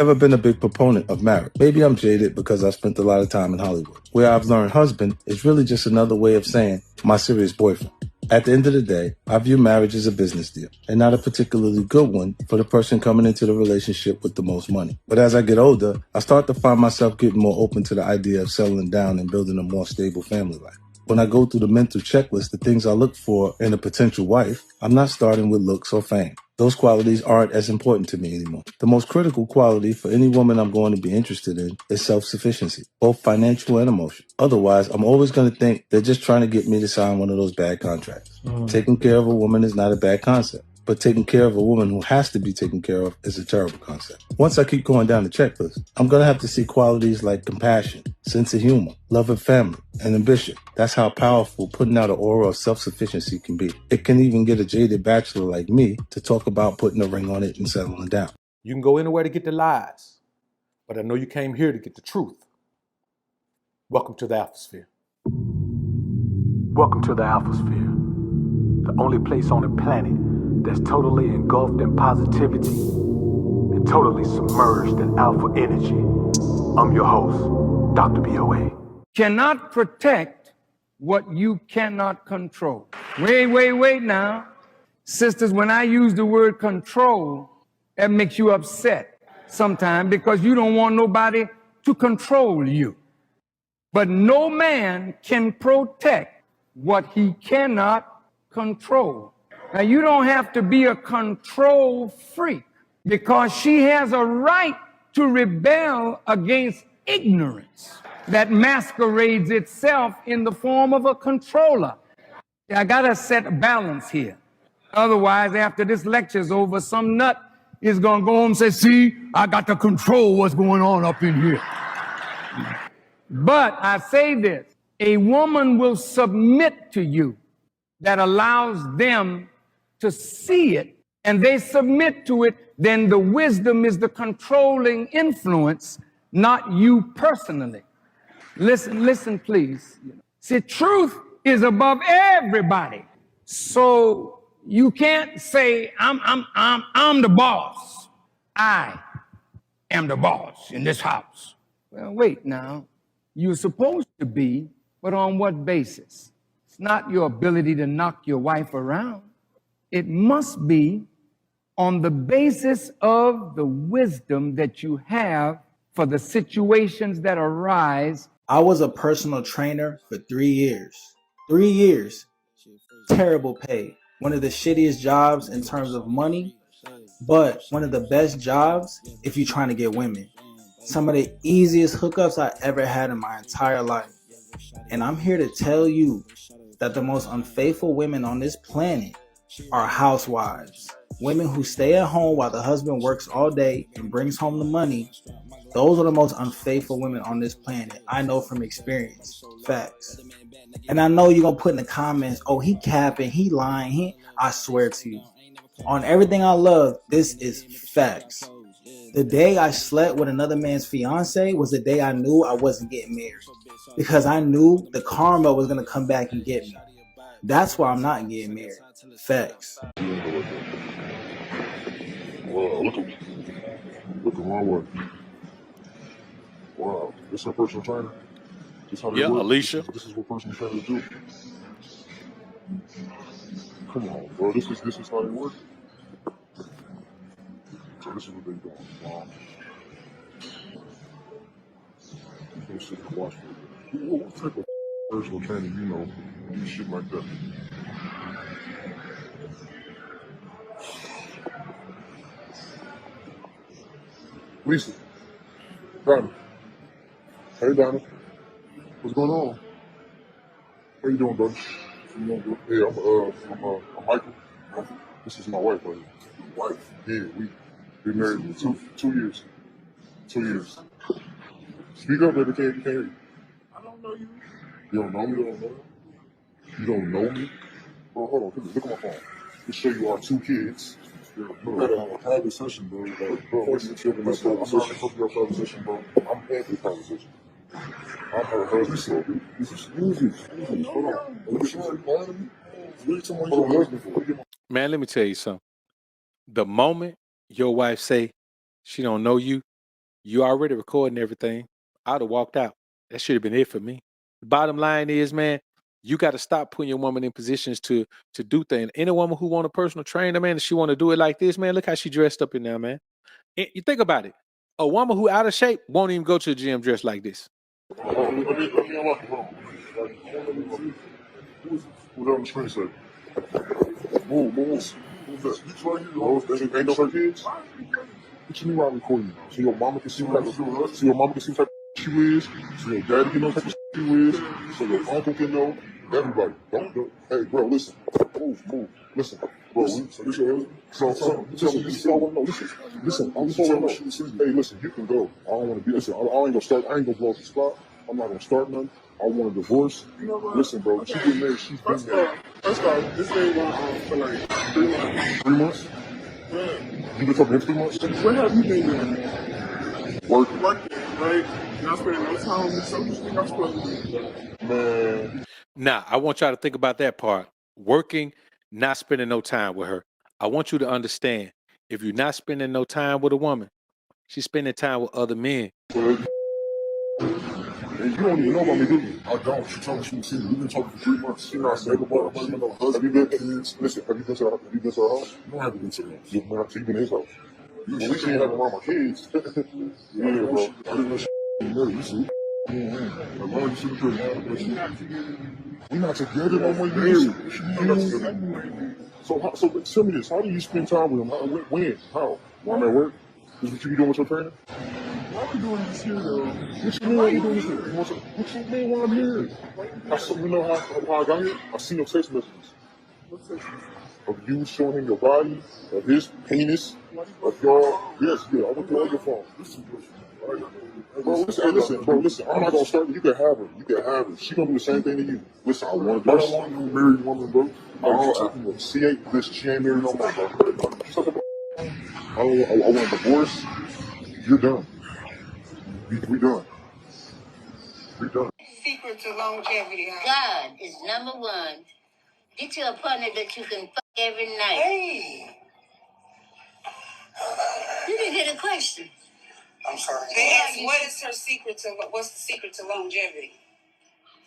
Never been a big proponent of marriage. Maybe I'm jaded because I spent a lot of time in Hollywood, where I've learned husband is really just another way of saying my serious boyfriend. At the end of the day, I view marriage as a business deal and not a particularly good one for the person coming into the relationship with the most money. But as I get older, I start to find myself getting more open to the idea of settling down and building a more stable family life. When I go through the mental checklist, the things I look for in a potential wife, I'm not starting with looks or fame. Those qualities aren't as important to me anymore. The most critical quality for any woman I'm going to be interested in is self-sufficiency, both financial and emotional. Otherwise, I'm always going to think they're just trying to get me to sign one of those bad contracts. Taking care of a woman is not a bad concept, but taking care of a woman who has to be taken care of is a terrible concept. Once I keep going down the checklist, I'm going to have to see qualities like compassion, sense of humor, love of family, and ambition. That's how powerful putting out an aura of self-sufficiency can be. It can even get a jaded bachelor like me to talk about putting a ring on it and settling down. You can go anywhere to get the lies, but I know you came here to get the truth. Welcome to the Alphasphere. Welcome to the Alphasphere, the only place on the planet that's totally engulfed in positivity and totally submerged in alpha energy. I'm your host, Dr. BOA. Cannot protect what you cannot control. Wait now. Sisters, when I use the word control, that makes you upset sometimes because you don't want nobody to control you. But no man can protect what he cannot control. Now, you don't have to be a control freak because she has a right to rebel against ignorance that masquerades itself in the form of a controller. I gotta set a balance here. Otherwise, after this lecture's over, some nut is gonna go home and say, see, I got to control what's going on up in here. But I say this, a woman will submit to you that allows them to see it, and they submit to it, then the wisdom is the controlling influence, not you personally. Listen, please. See, truth is above everybody. So you can't say, I'm the boss. I am the boss in this house. Well, wait now. You're supposed to be, but on what basis? It's not your ability to knock your wife around. It must be on the basis of the wisdom that you have for the situations that arise. I was a personal trainer for 3 years. 3 years. Terrible pay. One of the shittiest jobs in terms of money, but one of the best jobs if you're trying to get women. Some of the easiest hookups I ever had in my entire life. And I'm here to tell you that the most unfaithful women on this planet are housewives. Women who stay at home while the husband works all day and brings home the money. Those are the most unfaithful women on this planet. I know from experience. Facts. And I know you're going to put in the comments, oh, he capping, he lying. I swear to you. On everything I love, this is facts. The day I slept with another man's fiance was the day I knew I wasn't getting married. Because I knew the karma was going to come back and get me. That's why I'm not getting married. Facts. Wow, look at my work. Wow, this is a personal trainer? This how they work? Alicia. This is what personal trainers do. Come on, bro, this is how they work. So this is what they doing. Wow. You can sit and watch for it. What type of personal trainer you know do shit like that? Lisa. Donna. Hey, Donna. What's going on? How you doing, brother? Hey, I'm Michael. This is my wife, buddy. Wife? Yeah, we've been married for two years. 2 years. Speak up, baby. Can't hear you. I don't know you. You don't know me? You don't know me? Bro, hold on. Look at my phone. To show you our 2 kids. Yeah, bro. You better have a private session, bro. Like, bro, I'm not talking about private session, bro. I'm anti-private session. I'm her husband. This is easy. Hold on. Let me show you lying to me. Read someone your husband for. Man, let me tell you something. The moment your wife say she don't know you, You already recording everything. I'd have walked out. That should have been it for me. The bottom line is, man, you got to stop putting your woman in positions to do things. Any woman who want a personal trainer, man, if she want to do it like this, man, look how she dressed up in there, man. You think about it. A woman who out of shape won't even go to the gym dressed like this. Let me unlock it. Hold on. Who's on the screen say? Move. Who's that? Ain't no her kids? What you mean why I'm recording you? So your mama can see what type of you is. So your daddy can know what type of you is. So your uncle can know. Everybody. Don't. Hey, bro, listen. Move. Listen. Bro, so this your husband? So this all I want to know. Listen. I'm just want to know. Hey, listen, you can go. I don't want to be. Listen, I ain't gonna start. I ain't gonna blow up the spot. I'm not gonna start nothing. I want a divorce. Listen, bro, she getting married. She's been married. First off, this ain't going for like 3 months. 3 months? Yeah. You been talking 3 months? What have you been doing? Working, right? Not spending no time with something you think I'm supposed to do. Man. Now, I want y'all to think about that part. Working, not spending no time with her. I want you to understand, if you're not spending no time with a woman, she's spending time with other men. And you don't even know about me, do you? I don't. She told me she was single. We've been talking for 3 months. She not saying about her no husband. Have you been kids? Listen, have you been to her house? No, I haven't been to her house. You've been to his house. At least you ain't having around my kids. Yeah, bro. I didn't know she was married. You see? As long as you see the we're not together no more. So tell me this. How do you spend time with him? When? How? While I'm at work? Is what you be doing with your trainer? Why are you doing this here, though? What you mean why you doing this here? What you mean why I'm here? You know how I got here? I seen your text messages. What text messages? Of you showing him your body, of his penis, of y'all. Yes, I went through all your phone. Bro, listen. I'm not gonna start. You can have her. She gonna do the same thing to you. Listen, I want a married woman, bro. She ain't married no more, bro. I want a divorce. You're done. We done. Secret to longevity. God is number one. Get you a partner that you can fuck every night. Hey. You didn't hear the question. I'm sorry. They asked, what's the secret to longevity?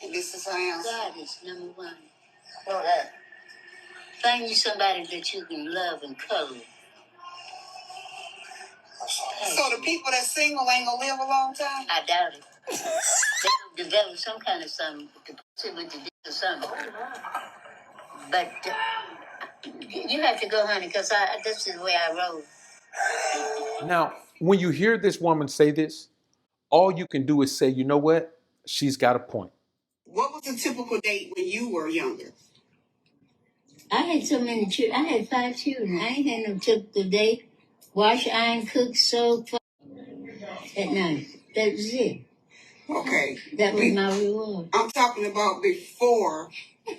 And this is our answer. God is number one. Know that. Find you somebody that you can love and cuddle. So the people that's single ain't gonna live a long time? I doubt it. They will develop some kind of something, with the dick or something. But you have to go, honey, because this is the way I roll. Now, when you hear this woman say this, all you can do is say, you know what? She's got a point. What was a typical date when you were younger? I had so many children. I had 5 children. I ain't had no typical date. Wash, iron, cook, sew, at night. That was it. Okay. That was my reward. I'm talking about before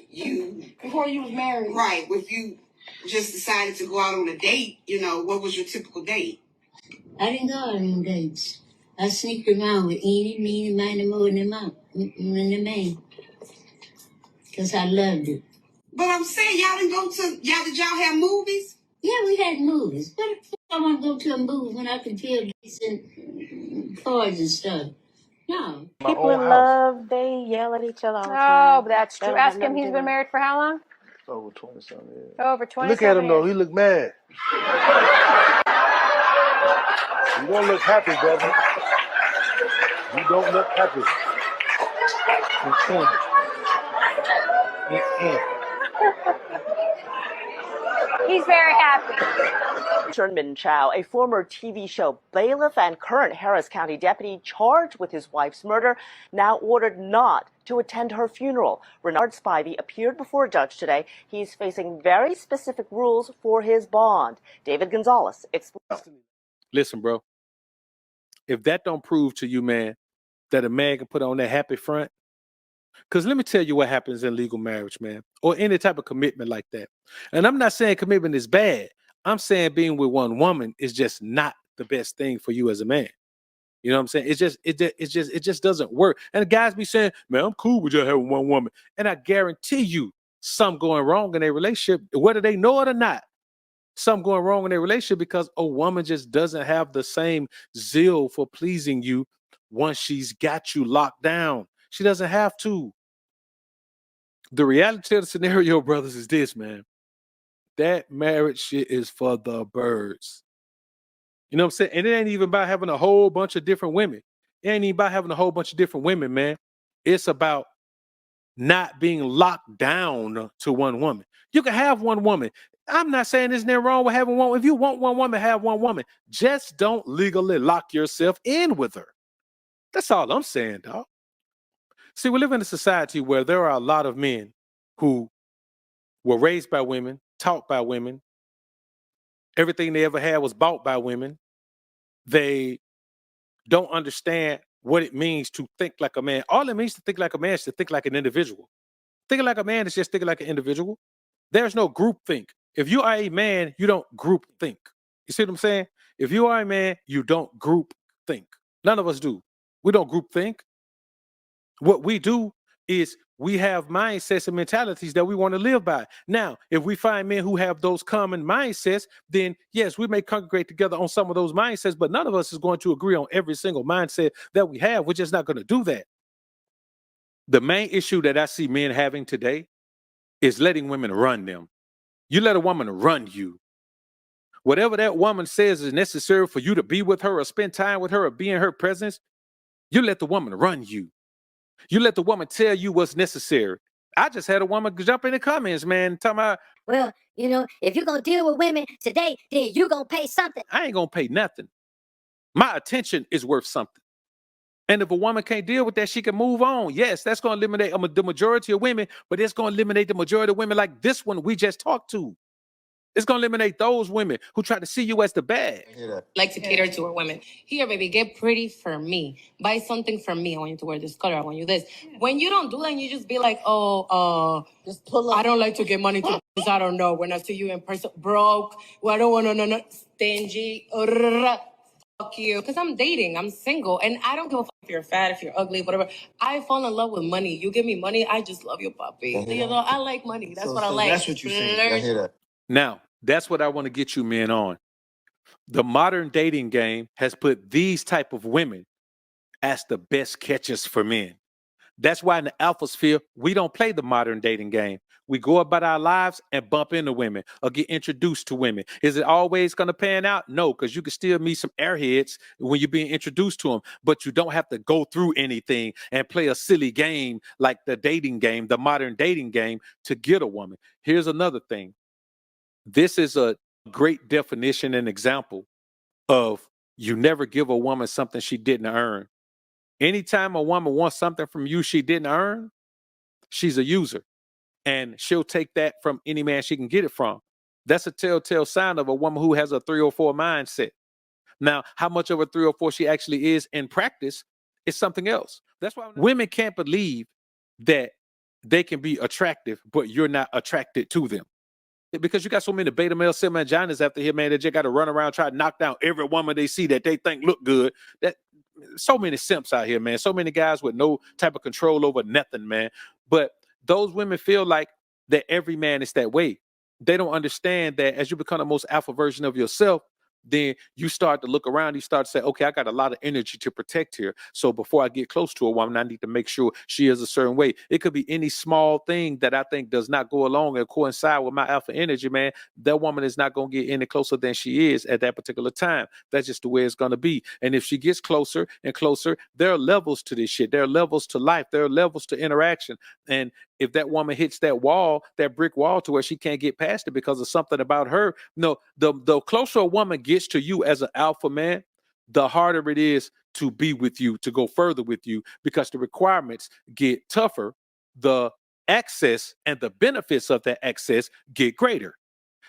you was married. Right. If you just decided to go out on a date, what was your typical date? I didn't go out on dates. I sneaked around with Eenie, Meenie, Miny, Mo, and the man. Because I loved it. But I'm saying did y'all have movies? Yeah, we had movies. But I want to go to a movie when I can feel decent cars and stuff. No. People in love, they yell at each other all the time. Oh, that's true. Ask him, he's been married for how long? Over 20-something years. Over 20 Look at him, though. He look mad. You don't look happy, brother. You don't look happy. He's very happy. Min Chow, a former TV show bailiff and current Harris County deputy charged with his wife's murder, now ordered not to attend her funeral. Renard Spivey appeared before a judge today. He's facing very specific rules for his bond. David Gonzalez explains. Listen, bro. If that don't prove to you, man, that a man can put on that happy front, because let me tell you what happens in legal marriage, man, or any type of commitment like that. And I'm not saying commitment is bad. I'm saying being with one woman is just not the best thing for you as a man. You know what I'm saying? It just doesn't work. And the guys be saying, man, I'm cool with just having one woman. And I guarantee you something going wrong in their relationship, whether they know it or not. something going wrong in their relationship because a woman just doesn't have the same zeal for pleasing you once she's got you locked down. She doesn't have to. The reality of the scenario, brothers, is this, man. That marriage shit is for the birds. You know what I'm saying? And it ain't even about having a whole bunch of different women. It ain't even about having a whole bunch of different women, man. It's about not being locked down to one woman. You can have one woman. I'm not saying there's nothing wrong with having one. If you want one woman, have one woman. Just don't legally lock yourself in with her. That's all I'm saying, dog. See, we live in a society where there are a lot of men who were raised by women, taught by women. Everything they ever had was bought by women. They don't understand what it means to think like a man. All it means to think like a man is to think like an individual. Thinking like a man is just thinking like an individual. There's no group think. If you are a man, you don't group think. You see what I'm saying? If you are a man, you don't group think. None of us do. We don't group think. What we do is we have mindsets and mentalities that we want to live by. Now, if we find men who have those common mindsets, then yes, we may congregate together on some of those mindsets, but none of us is going to agree on every single mindset that we have. We're just not going to do that. The main issue that I see men having today is letting women run them. You let a woman run you. Whatever that woman says is necessary for you to be with her or spend time with her or be in her presence, you let the woman run you. You let the woman tell you what's necessary. I just had a woman jump in the comments, man, talking about, well, you know, if you're going to deal with women today, then you're going to pay something. I ain't going to pay nothing. My attention is worth something. And if a woman can't deal with that, she can move on. Yes, that's going to eliminate the majority of women, but it's going to eliminate the majority of women like this one we just talked to. It's going to eliminate those women who try to see you as the bad. Like to cater to our women. Here, baby, get pretty for me. Buy something for me. I want you to wear this color. I want you this. When you don't do that, you just be like, just pull up. I don't like to get money to I don't know. When I see you in person, broke. Well, I don't want no, stingy. Fuck you. Because I'm dating. I'm single. And I don't give a fuck if you're fat, if you're ugly, whatever. I fall in love with money. You give me money, I just love you, puppy. You know, I like money. That's what I like. That's what you're saying. I hear that. Now, that's what I want to get you men on. The modern dating game has put these type of women as the best catchers for men. That's why in the alpha sphere, we don't play the modern dating game. We go about our lives and bump into women or get introduced to women. Is it always going to pan out? No, because you can still meet some airheads when you're being introduced to them, but you don't have to go through anything and play a silly game like the dating game, the modern dating game, to get a woman. Here's another thing. This is a great definition and example of you never give a woman something she didn't earn. Anytime a woman wants something from you she didn't earn, she's a user. And she'll take that from any man she can get it from. That's a telltale sign of a woman who has a 3 or 4 mindset. Now, how much of a 3 or 4 she actually is in practice is something else. That's why women can't believe that they can be attractive, but you're not attracted to them. Because you got so many beta male semi-vaginas after here, man, that you got to run around try to knock down every woman they see that they think look good. That so many simps out here, man. So many guys with no type of control over nothing, man. But those women feel like that every man is that way. They don't understand that as you become the most alpha version of yourself, then you start to look around, you start to say, okay, I got a lot of energy to protect here. So before I get close to a woman, I need to make sure she is a certain way. It could be any small thing that I think does not go along and coincide with my alpha energy, man. That woman is not going to get any closer than she is at that particular time. That's just the way it's going to be. And if she gets closer and closer, there are levels to this shit. There are levels to life. There are levels to interaction. And if that woman hits that wall, that brick wall to where she can't get past it because of something about her, no, the closer a woman gets to you as an alpha man, the harder it is to be with you, to go further with you, because the requirements get tougher. The access and the benefits of that access get greater.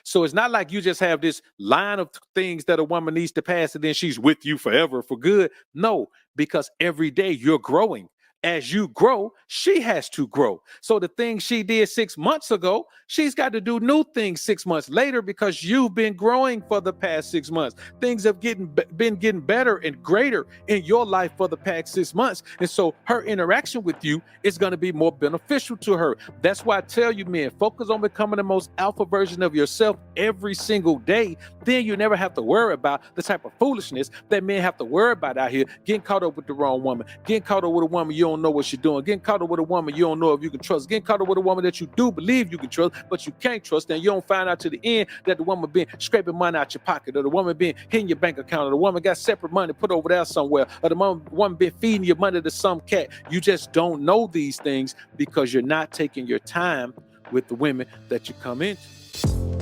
So it's not like you just have this line of things that a woman needs to pass and then she's with you forever for good. No, because every day you're growing. as you grow, she has to grow. So the things she did 6 months ago, she's got to do new things 6 months later because you've been growing for the past 6 months. Things have been getting better and greater in your life for the past 6 months. And so her interaction with you is going to be more beneficial to her. That's why I tell you, men, focus on becoming the most alpha version of yourself every single day. Then you never have to worry about the type of foolishness that men have to worry about out here, getting caught up with the wrong woman, getting caught up with a woman you don't know what she's doing, getting caught up with a woman you don't know if you can trust, getting caught up with a woman that you do believe you can trust, but you can't trust, and you don't find out to the end that the woman been scraping money out your pocket, or the woman been hitting your bank account, or the woman got separate money put over there somewhere, or the woman been feeding your money to some cat. You just don't know these things because you're not taking your time with the women that you come into.